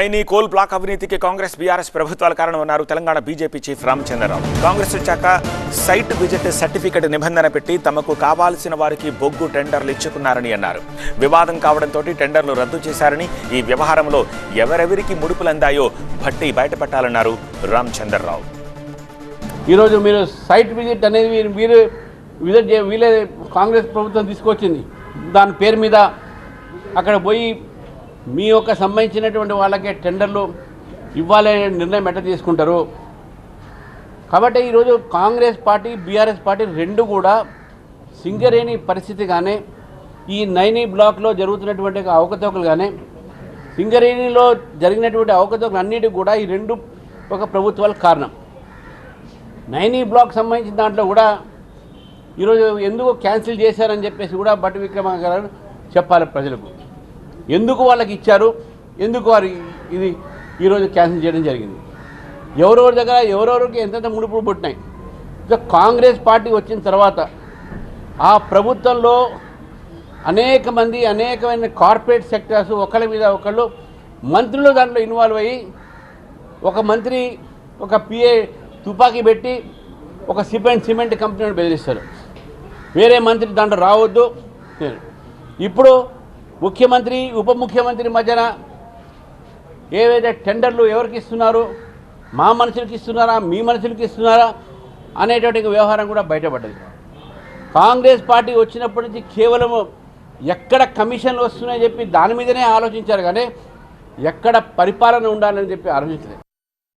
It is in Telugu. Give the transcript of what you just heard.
నైని కోల్ బ్లాక్ అవినీతికి కాంగ్రెస్ బీఆర్ఎస్ ప్రభుత్వాల కారణమన్నారు తెలంగాణ బీజేపీ చీఫ్ రామచంద్రరావు. కాంగ్రెస్ వచ్చాక సైట్ విజిట్ సర్టిఫికెట్ నిబంధన పెట్టి తమకు కావాల్సిన వారికి బొగ్గు టెండర్లు ఇచ్చుకున్నారని అన్నారు. వివాదం కావడంతో టెండర్లు రద్దు చేశారని, ఈ వ్యవహారంలో ఎవరెవరికి ముడుపులందాయో భట్టి బయటపెట్టాలన్నారు రామచంద్రరావు. ఈరోజు మీరు సైట్ విజిట్ అనేది మీరు వీళ్ళే కాంగ్రెస్ ప్రభుత్వం తీసుకొచ్చింది. దాని పేరు మీద అక్కడ పోయి మీ యొక్క సంబంధించినటువంటి వాళ్ళకే టెండర్లు ఇవ్వాలనే నిర్ణయం ఎట్లా తీసుకుంటారు. కాబట్టి ఈరోజు కాంగ్రెస్ పార్టీ బీఆర్ఎస్ పార్టీ రెండు కూడా సింగరేణి పరిస్థితి కానీ, ఈ నైని బ్లాక్లో జరుగుతున్నటువంటి అవకతవకలు కానీ, సింగరేణిలో జరిగినటువంటి అవకతవకలు అన్నిటికీ కూడా ఈ రెండు ఒక ప్రభుత్వాలకు కారణం. నైని బ్లాక్ సంబంధించిన దాంట్లో కూడా ఈరోజు ఎందుకు క్యాన్సిల్ చేశారని చెప్పేసి కూడా భట్టి విక్రమార్క గారు చెప్పాలి ప్రజలకు. ఎందుకు వాళ్ళకి ఇచ్చారు, ఎందుకు వారు ఇది ఈరోజు క్యాన్సిల్ చేయడం జరిగింది, ఎవరెవరి దగ్గర ఎవరెవరికి ఎంతెంత ముడుపులు పుట్టినాయి. కాంగ్రెస్ పార్టీ వచ్చిన తర్వాత ఆ ప్రభుత్వంలో అనేక మంది అనేకమైన కార్పొరేట్ సెక్టర్స్ ఒకళ్ళ మీద ఒకళ్ళు మంత్రులు దాంట్లో ఇన్వాల్వ్ అయ్యి, ఒక మంత్రి ఒక పిఏ తుపాకీ పెట్టి ఒక సిమెంట్ కంపెనీని బెదిరిస్తారు, వేరే మంత్రి దాంట్లో రావద్దు. ఇప్పుడు ముఖ్యమంత్రి ఉప ముఖ్యమంత్రి మధ్యన ఏవైతే టెండర్లు ఎవరికి ఇస్తున్నారు, మా మనుషులకి ఇస్తున్నారా మీ మనుషులకి ఇస్తున్నారా అనేటువంటి వ్యవహారం కూడా బయటపడ్డది. కాంగ్రెస్ పార్టీ వచ్చినప్పటి నుంచి కేవలం ఎక్కడ కమిషన్లు వస్తున్నాయని చెప్పి దాని మీదనే ఆలోచించారు, కానీ ఎక్కడ పరిపాలన ఉండాలని చెప్పి ఆలోచించలేదు.